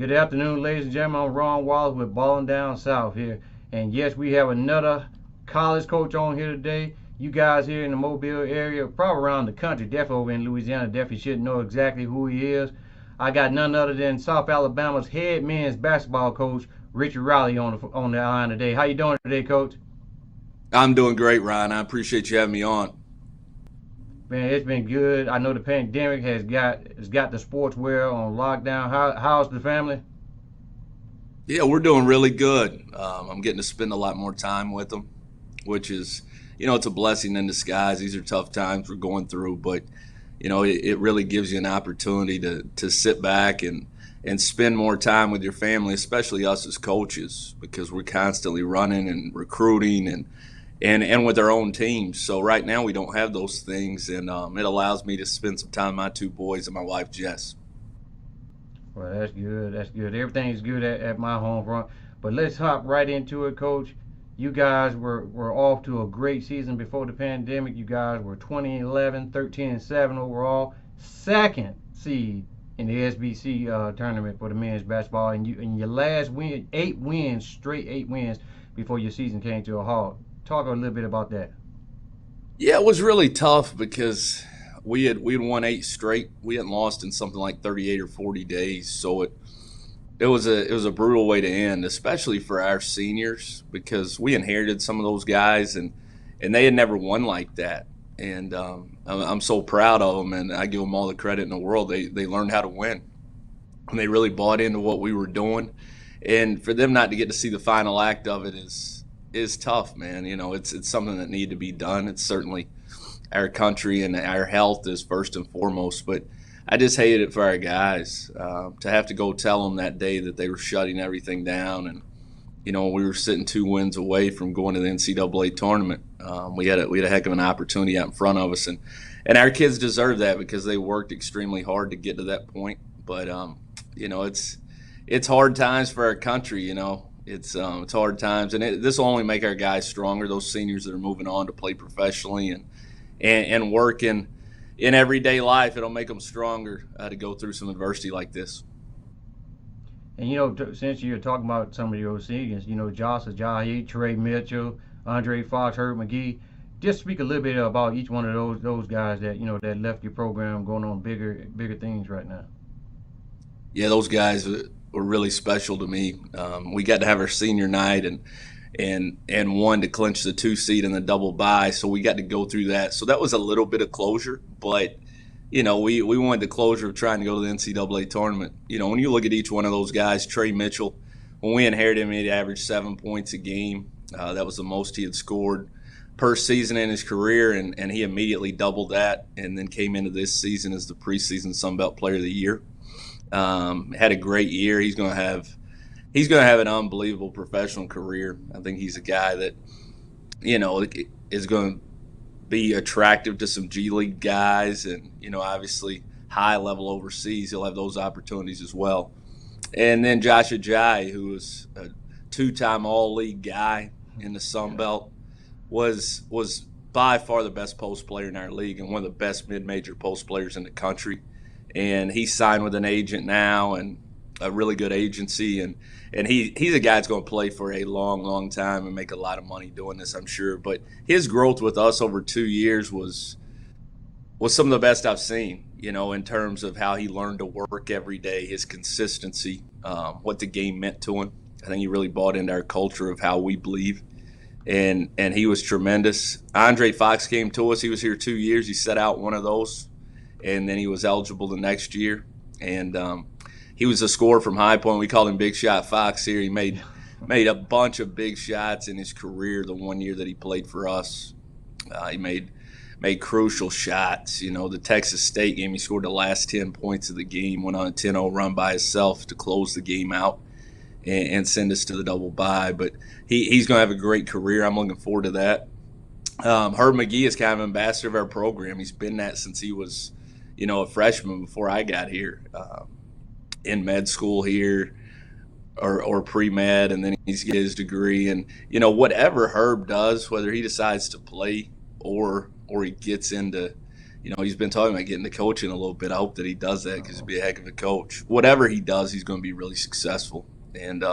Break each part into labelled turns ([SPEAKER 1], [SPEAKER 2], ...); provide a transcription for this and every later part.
[SPEAKER 1] Good afternoon, ladies and gentlemen. I'm Ron Wallace with Ballin' Down South here. And yes, we have another college coach on here today. You guys here in the Mobile area, probably around the country, definitely over in Louisiana, definitely should know exactly who he is. I got none other than South Alabama's head men's basketball coach, Richie Riley, on the line today. How you doing today, Coach?
[SPEAKER 2] I'm doing great, Ryan. I appreciate you having me on.
[SPEAKER 1] Man, it's been good. I know the pandemic has got the sports world on lockdown. How's the family?
[SPEAKER 2] Yeah, we're doing really good. I'm getting to spend a lot more time with them, which is, it's a blessing in disguise. These are tough times we're going through, but it really gives you an opportunity to sit back and spend more time with your family, especially us as coaches, because we're constantly running and recruiting and with our own teams. So right now we don't have those things, and it allows me to spend some time with my two boys and my wife Jess.
[SPEAKER 1] Well, that's good. That's good. Everything's good at my home front. But let's hop right into it, Coach. You guys were off to a great season before the pandemic. You guys were 2011, 13 and 7 overall, second seed in the SBC tournament for the men's basketball, and your last win, 8 wins, straight 8 wins before your season came to a halt. Talk a little bit about that.
[SPEAKER 2] Yeah, it was really tough because we had won eight straight. We hadn't lost in something like 38 or 40 days, so it was a brutal way to end, especially for our seniors, because we inherited some of those guys and they had never won like that. And I'm so proud of them, and I give them all the credit in the world. They learned how to win, and they really bought into what we were doing. And for them not to get to see the final act of it is tough, man. It's something that needed to be done. It's certainly our country and our health is first and foremost, but I just hated it for our guys to have to go tell them that day that they were shutting everything down, and we were sitting 2 wins away from going to the NCAA tournament. We had a heck of an opportunity out in front of us, and our kids deserve that because they worked extremely hard to get to that point. But it's hard times for our country. It's hard times, and this will only make our guys stronger. Those seniors that are moving on to play professionally and work in everyday life, it'll make them stronger to go through some adversity like this.
[SPEAKER 1] And since you're talking about some of your seniors, Josh Ajayi, Trey Mitchell, Andre Fox, Herb McGee, just speak a little bit about each one of those guys that that left your program going on bigger things right now.
[SPEAKER 2] Yeah, those guys were really special to me. We got to have our senior night and won to clinch the 2 seed in the double bye, so we got to go through that. So that was a little bit of closure, but we wanted the closure of trying to go to the NCAA tournament. When you look at each one of those guys, Trey Mitchell, when we inherited him, he averaged 7 points a game. That was the most he had scored per season in his career, and he immediately doubled that, and then came into this season as the preseason Sun Belt Player of the Year. Had a great year. He's going to have an unbelievable professional career. I think he's a guy that is going to be attractive to some G League guys, and obviously high level overseas. He'll have those opportunities as well. And then Josh Ajayi, who was a 2-time All-League guy in the Sun Belt, was by far the best post player in our league and one of the best mid-major post players in the country. And he's signed with an agent now, and a really good agency, and he's a guy that's going to play for a long time and make a lot of money doing this, I'm sure. But his growth with us over 2 years was some of the best I've seen, in terms of how he learned to work every day, his consistency, what the game meant to him. I think he really bought into our culture of how we believe, and he was tremendous. Andre Fox came to us. He was here 2 years. He set out one of those, and then he was eligible the next year, and he was a scorer from High Point. We called him Big Shot Fox here. He made a bunch of big shots in his career the 1 year that he played for us. He made crucial shots. The Texas State game, he scored the last 10 points of the game, went on a 10-0 run by himself to close the game out and send us to the double bye. But he's going to have a great career. I'm looking forward to that. Herb McGee is kind of ambassador of our program. He's been that since he was, a freshman before I got here. In med school here or pre-med, and then he's get his degree. And whatever Herb does, whether he decides to play or he gets into He's been talking about getting the coaching a little bit. I hope that he does that because he'd be a heck of a coach. Whatever he does, he's going to be really successful. And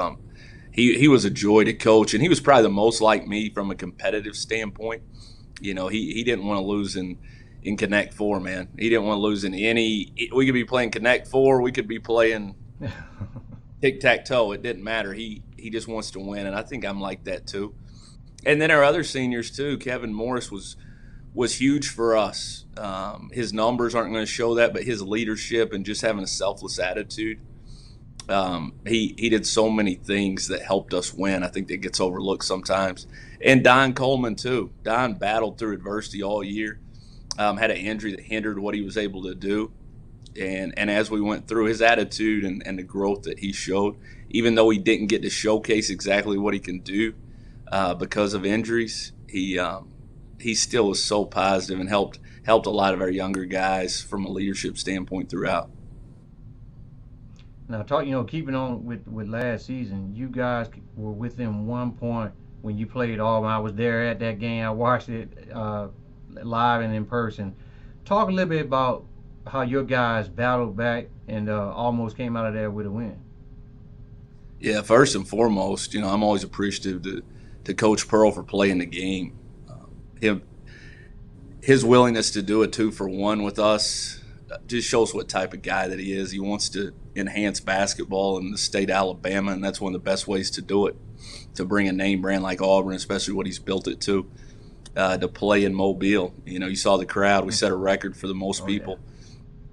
[SPEAKER 2] he was a joy to coach, and he was probably the most like me from a competitive standpoint. He didn't want to lose in Connect Four, man. He didn't want to lose in any. We could be playing Connect Four, we could be playing tic tac toe. It didn't matter. He just wants to win, and I think I'm like that too. And then our other seniors too. Kevin Morris was huge for us. His numbers aren't going to show that, but his leadership and just having a selfless attitude. He did so many things that helped us win. I think that gets overlooked sometimes. And Don Coleman too. Don battled through adversity all year. Had an injury that hindered what he was able to do. And as we went through, his attitude and the growth that he showed, even though he didn't get to showcase exactly what he can do because of injuries, he still was so positive and helped a lot of our younger guys from a leadership standpoint throughout.
[SPEAKER 1] Now, keeping on with last season, you guys were within 1 point when you played Auburn. I was there at that game. I watched it live and in person. Talk a little bit about how your guys battled back and almost came out of there with a win.
[SPEAKER 2] Yeah, first and foremost, I'm always appreciative to Coach Pearl for playing the game. His willingness to do a 2-for-1 with us just shows what type of guy that he is. He wants to enhance basketball in the state of Alabama, and that's one of the best ways to do it, to bring a name brand like Auburn, especially what he's built it to play in Mobile. You saw the crowd. We set a record for the most people.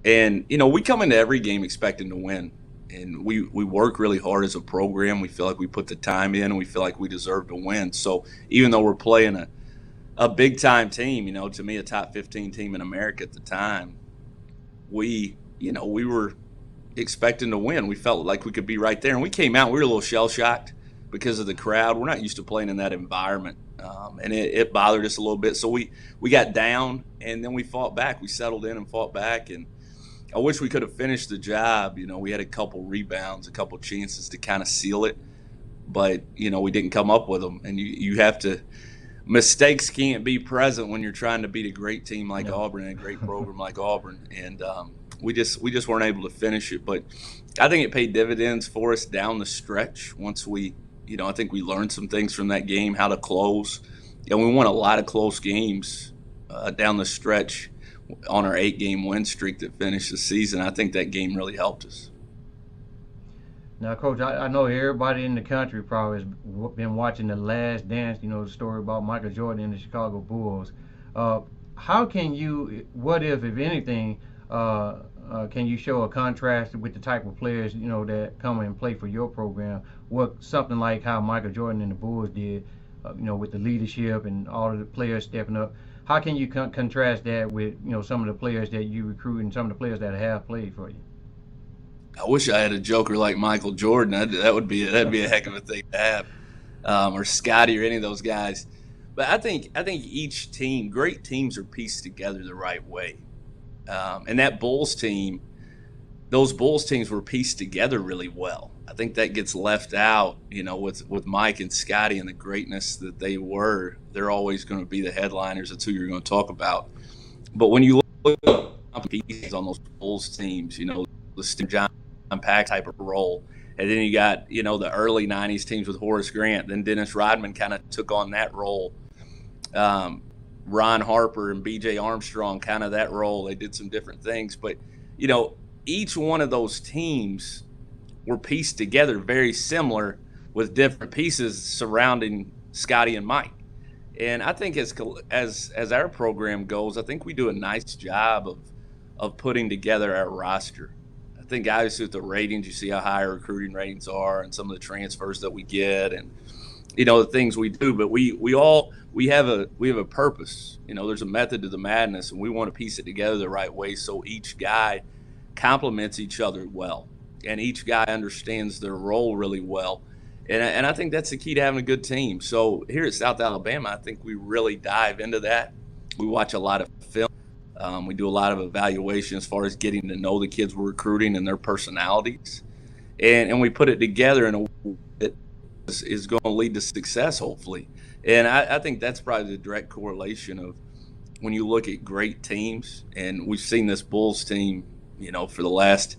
[SPEAKER 2] Yeah. And, we come into every game expecting to win. And we work really hard as a program. We feel like we put the time in, and we feel like we deserve to win. So even though we're playing a big-time team, to me a top 15 team in America at the time, we were expecting to win. We felt like we could be right there. And we came out, we were a little shell-shocked because of the crowd. We're not used to playing in that environment. And it bothered us a little bit. So we got down, and then we fought back. We settled in and fought back. And I wish we could have finished the job. We had a couple rebounds, a couple chances to kind of seal it. But, we didn't come up with them. And you have to – mistakes can't be present when you're trying to beat a great team like Auburn and a great program like Auburn. And we just weren't able to finish it. But I think it paid dividends for us down the stretch once we – I think we learned some things from that game, how to close. And we won a lot of close games down the stretch on our 8-game win streak that finished the season. I think that game really helped us.
[SPEAKER 1] Now, Coach, I know everybody in the country probably has been watching The Last Dance, the story about Michael Jordan and the Chicago Bulls. How can you, what if anything, can you show a contrast with the type of players, that come and play for your program? Something like how Michael Jordan and the Bulls did, with the leadership and all of the players stepping up. How can you contrast that with, some of the players that you recruit and some of the players that have played for you?
[SPEAKER 2] I wish I had a joker like Michael Jordan. That'd be a heck of a thing to have, or Scotty or any of those guys. But I think each team, great teams, are pieced together the right way. And that Bulls team, those Bulls teams were pieced together really well. I think that gets left out, with Mike and Scotty and the greatness that they were. They're always going to be the headliners. That's who you're going to talk about. But when you look at pieces on those Bulls teams, the Steve John Pack type of role, and then you got, the early 90s teams with Horace Grant. Then Dennis Rodman kind of took on that role. Ron Harper and B.J. Armstrong, kind of that role. They did some different things. But, each one of those teams were pieced together very similar with different pieces surrounding Scotty and Mike. And I think as our program goes, I think we do a nice job of putting together our roster. I think obviously with the ratings, you see how high our recruiting ratings are and some of the transfers that we get and, the things we do. But we have a purpose. There's a method to the madness, and we want to piece it together the right way so each guy complements each other well, and each guy understands their role really well. And I think that's the key to having a good team. So here at South Alabama, I think we really dive into that. We watch a lot of film. We do a lot of evaluation as far as getting to know the kids we're recruiting and their personalities. And we put it together in a way that is going to lead to success, hopefully. And I think that's probably the direct correlation when you look at great teams, and we've seen this Bulls team, for the last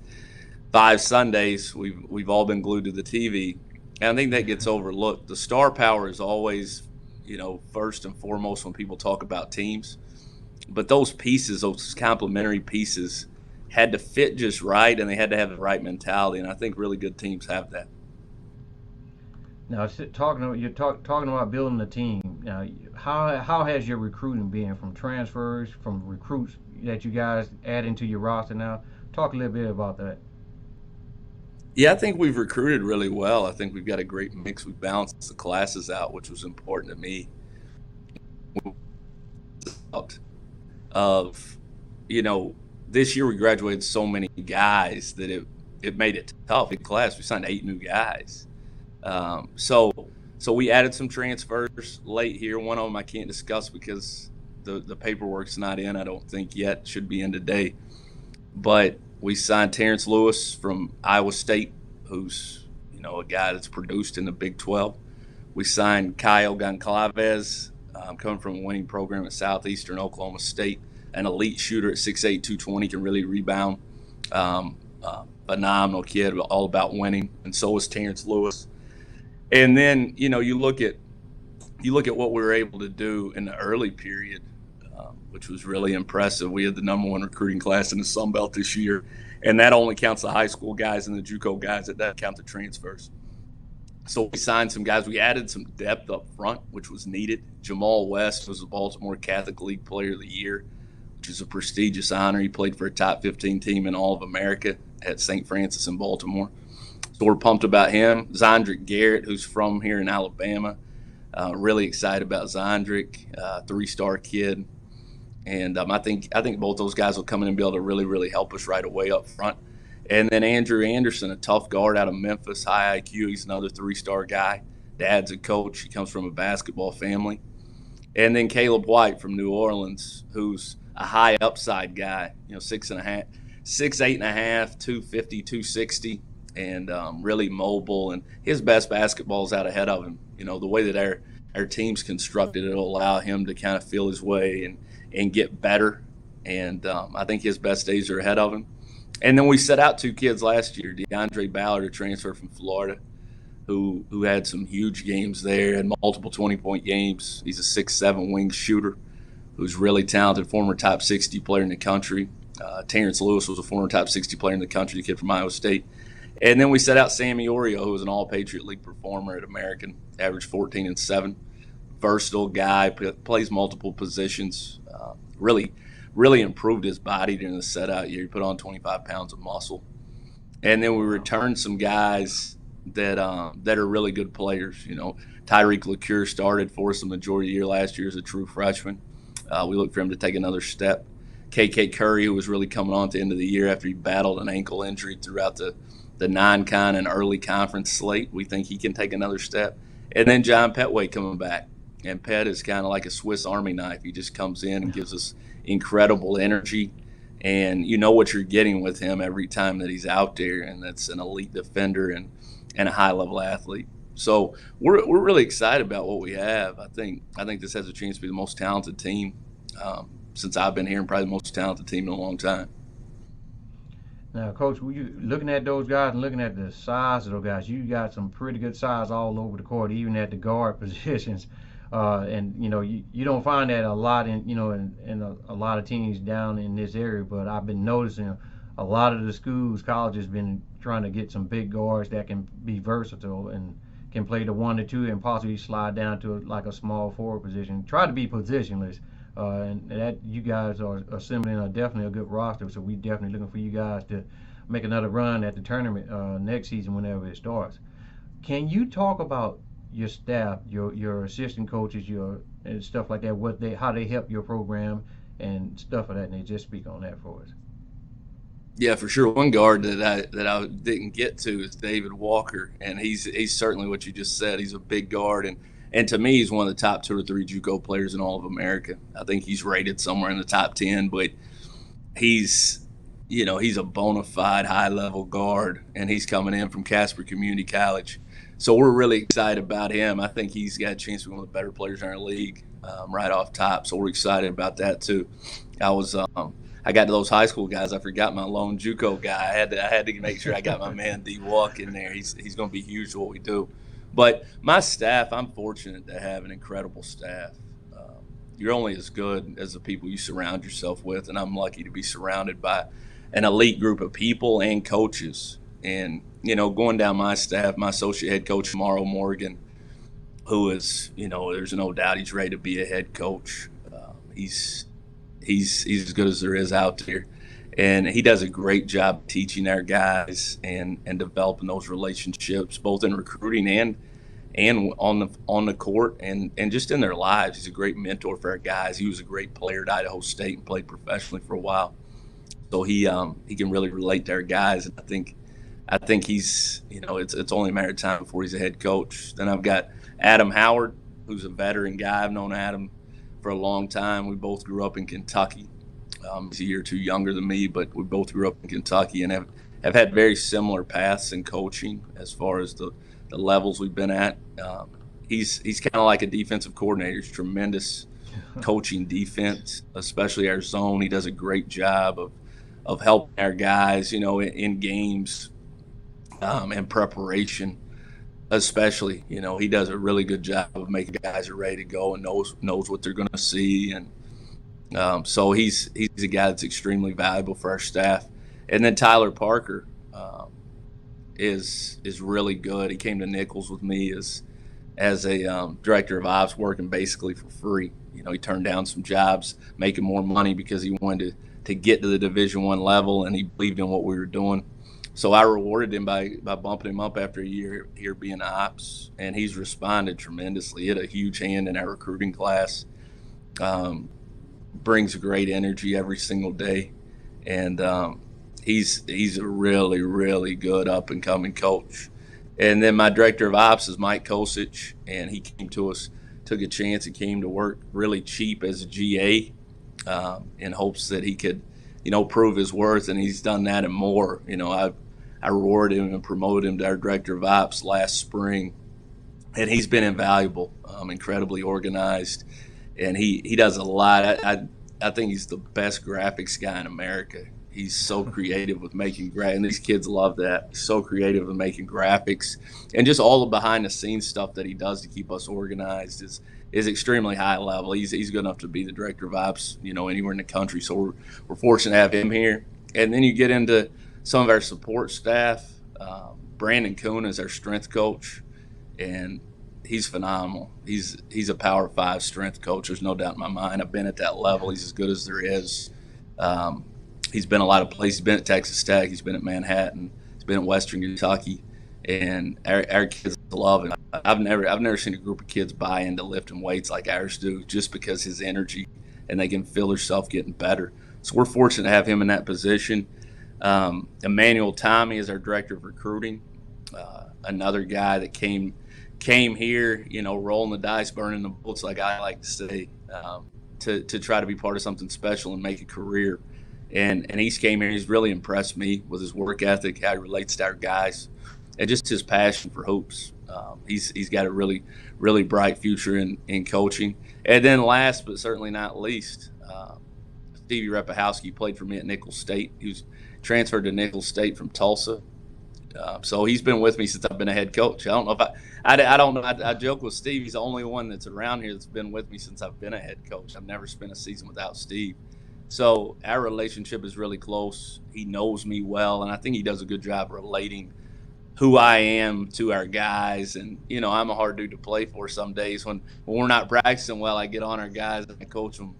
[SPEAKER 2] 5 Sundays, we've all been glued to the TV. And I think that gets overlooked. The star power is always, first and foremost when people talk about teams. But those pieces, those complementary pieces, had to fit just right, and they had to have the right mentality. And I think really good teams have that.
[SPEAKER 1] Now, talking about building a team. Now, how has your recruiting been from transfers, from recruits that you guys add into your roster now? Talk a little bit about that.
[SPEAKER 2] Yeah, I think we've recruited really well. I think we've got a great mix. We've balanced the classes out, which was important to me. Of, this year we graduated so many guys that it made it tough in class. We signed 8 new guys. So we added some transfers late here. One of them I can't discuss because the paperwork's not in, I don't think yet. Should be in today. But we signed Terrence Lewis from Iowa State, who's a guy that's produced in the Big 12. We signed Kyle Goncalves, coming from a winning program at Southeastern Oklahoma State, an elite shooter at 6'8", 220, can really rebound. Phenomenal kid, all about winning, and so is Terrence Lewis. And then you look at what we were able to do in the early period, which was really impressive. We had the #1 recruiting class in the Sun Belt this year, and that only counts the high school guys and the JUCO guys. It doesn't count the transfers. So we signed some guys. We added some depth up front, which was needed. Jamal West was the Baltimore Catholic League Player of the Year, which is a prestigious honor. He played for a top 15 team in all of America at St. Francis in Baltimore. So we're pumped about him. Zondrick Garrett, who's from here in Alabama. Really excited about Zondrick, 3-star kid. And I think both those guys will come in and be able to really, really help us right away up front. And then Andrew Anderson, a tough guard out of Memphis, high IQ. He's another 3-star guy. Dad's a coach. He comes from a basketball family. And then Caleb White from New Orleans, who's a high upside guy, 6'8", 250, 260, and really mobile. And his best basketball is out ahead of him. The way that our team's constructed, it'll allow him to kind of feel his way and get better. And I think his best days are ahead of him. And then we set out 2 kids last year, DeAndre Ballard, a transfer from Florida, who had some huge games there, had multiple 20-point games. He's a 6'7" wing shooter who's really talented, former top 60 player in the country. Terrence Lewis was a former top 60 player in the country, the kid from Iowa State. And then we set out Sammy Orio, who was an All-Patriot League performer at American, averaged 14 and 7. Versatile guy, plays multiple positions, really improved his body during the set-out year. He put on 25 pounds of muscle. And then we returned some guys that are really good players. Tyreek LaCure started for us the majority of the year last year as a true freshman. We look for him to take another step. KK Curry, who was really coming on at the end of the year after he battled an ankle injury throughout the non-con and early conference slate. We think he can take another step. And then John Petway coming back. And Pet is kind of like a Swiss Army knife. He just comes in and gives us incredible energy. And you know what you're getting with him every time that he's out there, and that's an elite defender and a high-level athlete. So we're really excited about what we have. I think this has a chance to be the most talented team since I've been here, and probably the most talented team in a long time.
[SPEAKER 1] Now, Coach, when you looking at those guys and looking at the size of those guys, you got some pretty good size all over the court, even at the guard positions. And you don't find that a lot in a lot of teams down in this area. But I've been noticing a lot of the schools, colleges, been trying to get some big guards that can be versatile and can play the 1 to 2 and possibly slide down to like a small forward position. Try to be positionless. And that you guys are assembling definitely a good roster. So we definitely looking for you guys to make another run at the tournament next season whenever it starts. Can you talk about your staff, your assistant coaches, and stuff like that, how they help your program and stuff of that, and they just speak on that for us?
[SPEAKER 2] Yeah, for sure. One guard that I didn't get to is David Walker, and he's certainly what you just said. He's a big guard, and to me, he's one of the top 2 or 3 JUCO players in all of America. I think he's rated somewhere in the top 10, but he's a bona fide high-level guard, and he's coming in from Casper Community College. So we're really excited about him. I think he's got a chance to be one of the better players in our league right off top. So we're excited about that too. I got to those high school guys. I forgot my lone JUCO guy. I had to make sure I got my man D Walk in there. He's going to be huge for what we do. But my staff, I'm fortunate to have an incredible staff. You're only as good as the people you surround yourself with, and I'm lucky to be surrounded by an elite group of people and coaches. And going down my staff, my associate head coach Morrow Morgan, who is, there's no doubt he's ready to be a head coach. He's as good as there is out there, and he does a great job teaching our guys and developing those relationships, both in recruiting and on the court and just in their lives. He's a great mentor for our guys. He was a great player at Idaho State and played professionally for a while, so he can really relate to our guys. And I think he's, it's only a matter of time before he's a head coach. Then I've got Adam Howard, who's a veteran guy. I've known Adam for a long time. We both grew up in Kentucky. He's a year or two younger than me, but we both grew up in Kentucky and have had very similar paths in coaching as far as the levels we've been at. He's kind of like a defensive coordinator. He's tremendous coaching defense, especially our zone. He does a great job of helping our guys, in games and preparation. Especially, he does a really good job of making guys are ready to go and knows what they're going to see, and so he's a guy that's extremely valuable for our staff. And then Tyler Parker is really good. He came to Nichols with me as a director of ops, working basically for free. He turned down some jobs, making more money because he wanted to get to the Division I level, and he believed in what we were doing. So I rewarded him by bumping him up after a year here being ops, and he's responded tremendously. He had a huge hand in our recruiting class, brings great energy every single day, and he's a really, really good up-and-coming coach. And then my director of ops is Mike Kosich, and he came to us, took a chance, and came to work really cheap as a GA in hopes that he could prove his worth, and he's done that and more. I rewarded him and promoted him to our director of ops last spring, and he's been invaluable, incredibly organized, and he does a lot. I think he's the best graphics guy in America. He's so creative with making and these kids love that. He's so creative with making graphics, and just all the behind the scenes stuff that he does to keep us organized is extremely high level. He's good enough to be the director of ops, anywhere in the country. So we're fortunate to have him here. And then you get into some of our support staff. Brandon Kuhn is our strength coach, and he's phenomenal. He's a Power 5 strength coach. There's no doubt in my mind. I've been at that level. He's as good as there is. He's been a lot of places. He's been at Texas Tech. He's been at Manhattan. He's been at Western Kentucky, and our kids love him. I've never seen a group of kids buy into lifting weights like ours do, just because his energy, and they can feel themselves getting better. So we're fortunate to have him in that position. Emmanuel Tommy is our director of recruiting, another guy that came here, rolling the dice, burning the bullets, like I like to say, to try to be part of something special and make a career. And he's came here. He's really impressed me with his work ethic, how he relates to our guys, and just his passion for hoops. He's got a really, really bright future in coaching. And then last but certainly not least, Stevie Repahowski played for me at Nichols State. He was transferred to Nichols State from Tulsa. So he's been with me since I've been a head coach. I don't know if I don't know. I joke with Steve. He's the only one that's around here that's been with me since I've been a head coach. I've never spent a season without Steve. So our relationship is really close. He knows me well, and I think he does a good job relating who I am to our guys. And, I'm a hard dude to play for some days. When we're not practicing well, I get on our guys and I coach them,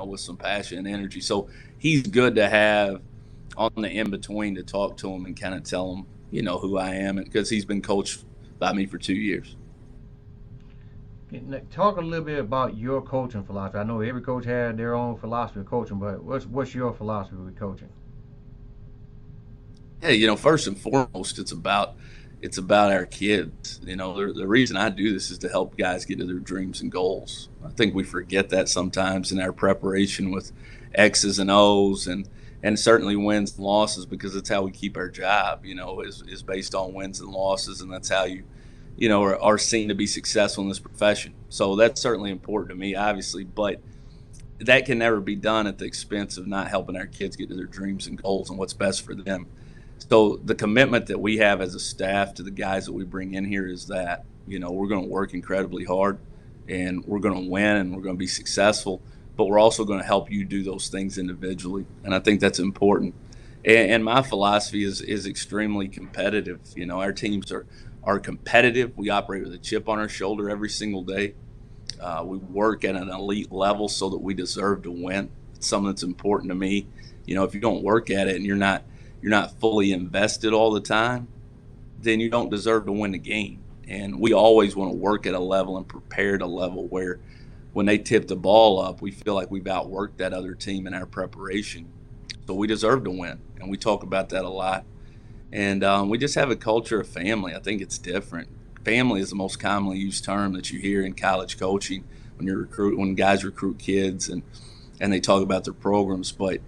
[SPEAKER 2] with some passion and energy. So he's good to have on the in-between to talk to him and kind of tell him, who I am, because he's been coached by me for 2 years.
[SPEAKER 1] Talk a little bit about your coaching philosophy. I know every coach had their own philosophy of coaching, but what's your philosophy with coaching?
[SPEAKER 2] Hey, first and foremost, it's about our kids. The reason I do this is to help guys get to their dreams and goals. I think we forget that sometimes in our preparation with X's and O's and certainly wins and losses, because it's how we keep our job, is based on wins and losses, and that's how you are seen to be successful in this profession. So that's certainly important to me, obviously, but that can never be done at the expense of not helping our kids get to their dreams and goals and what's best for them. So the commitment that we have as a staff to the guys that we bring in here is that, we're going to work incredibly hard and we're going to win and we're going to be successful, but we're also going to help you do those things individually. And I think that's important. And my philosophy is extremely competitive. Our teams are competitive. We operate with a chip on our shoulder every single day. We work at an elite level so that we deserve to win. It's something that's important to me. If you don't work at it and you're not fully invested all the time, then you don't deserve to win the game. And we always want to work at a level and prepare at a level where when they tip the ball up, we feel like we've outworked that other team in our preparation. So we deserve to win. And we talk about that a lot. And we just have a culture of family. I think it's different. Family is the most commonly used term that you hear in college coaching when guys recruit kids and they talk about their programs. But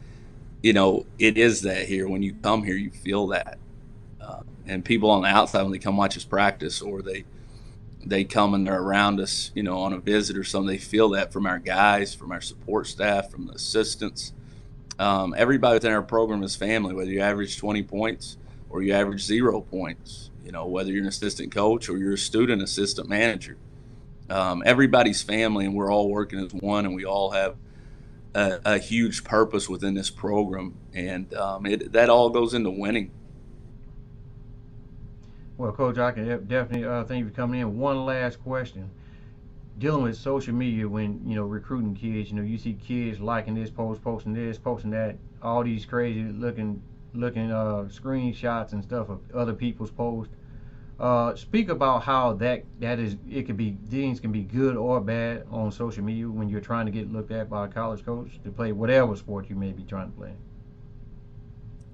[SPEAKER 2] it is that here. When you come here, you feel that. And people on the outside, when they come watch us practice or they come and they're around us, on a visit or something, they feel that from our guys, from our support staff, from the assistants. Everybody within our program is family, whether you average 20 points or you average 0 points, whether you're an assistant coach or you're a student assistant manager. Everybody's family, and we're all working as one, and we all have a huge purpose within this program, and that all goes into winning.
[SPEAKER 1] Well, Coach, I can definitely thank you for coming in. One last question. Dealing with social media when, recruiting kids, you see kids liking this post, posting this, posting that, all these crazy looking screenshots and stuff of other people's posts. Speak about how that is. It could be, things can be good or bad on social media when you're trying to get looked at by a college coach to play whatever sport you may be trying to play.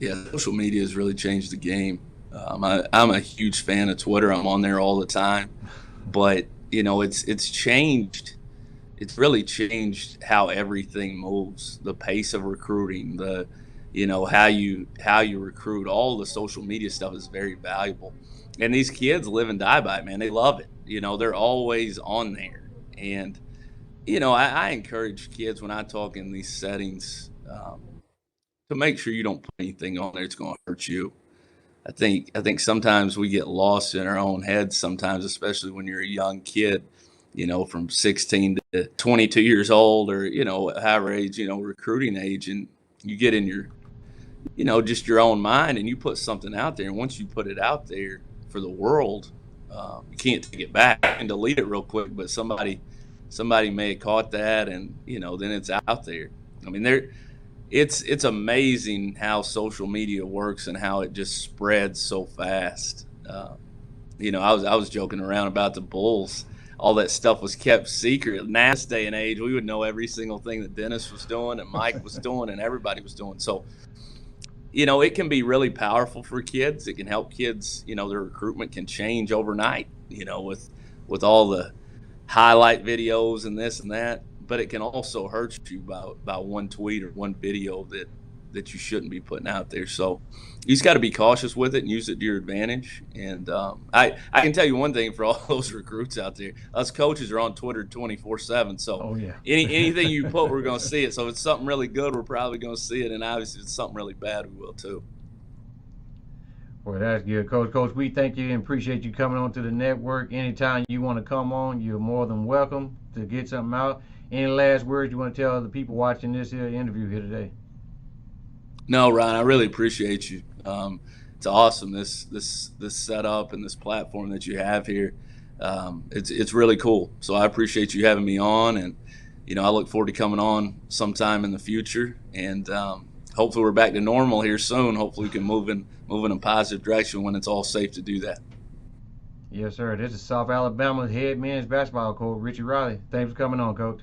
[SPEAKER 2] Yeah, social media has really changed the game. I'm a huge fan of Twitter. I'm on there all the time, but it's changed. It's really changed how everything moves. The pace of recruiting, how you recruit. All the social media stuff is very valuable, and these kids live and die by it, man. They love it. They're always on there, and I encourage kids when I talk in these settings to make sure you don't put anything on there that's going to hurt you. I think sometimes we get lost in our own heads sometimes, especially when you're a young kid, from 16 to 22 years old or, however age, recruiting age, and you get in your, just your own mind and you put something out there. And once you put it out there for the world, you can't take it back and delete it real quick, but somebody may have caught that and, then it's out there. I mean, it's amazing how social media works and how it just spreads so fast. I was joking around about the Bulls. All that stuff was kept secret. In this day and age, we would know every single thing that Dennis was doing and Mike was doing and everybody was doing. So, it can be really powerful for kids. It can help kids. Their recruitment can change overnight. With all the highlight videos and this and that. But it can also hurt you by one tweet or one video that you shouldn't be putting out there. So you just got to be cautious with it and use it to your advantage. And I can tell you one thing for all those recruits out there: us coaches are on Twitter 24/7. So
[SPEAKER 1] Oh yeah.
[SPEAKER 2] anything you put, we're going to see it. So if it's something really good, we're probably going to see it, and obviously if it's something really bad, we will too.
[SPEAKER 1] Well, that's good, Coach. Coach, we thank you and appreciate you coming on to the network. Anytime you want to come on, you're more than welcome to get something out. Any last words you want to tell the people watching this here interview here today?
[SPEAKER 2] No, Ryan, I really appreciate you. It's awesome this setup and this platform that you have here. It's really cool. So I appreciate you having me on, and I look forward to coming on sometime in the future. And hopefully we're back to normal here soon. Hopefully we can move in a positive direction when it's all safe to do that.
[SPEAKER 1] Yes, sir. This is South Alabama's head men's basketball coach, Richie Riley. Thanks for coming on, Coach.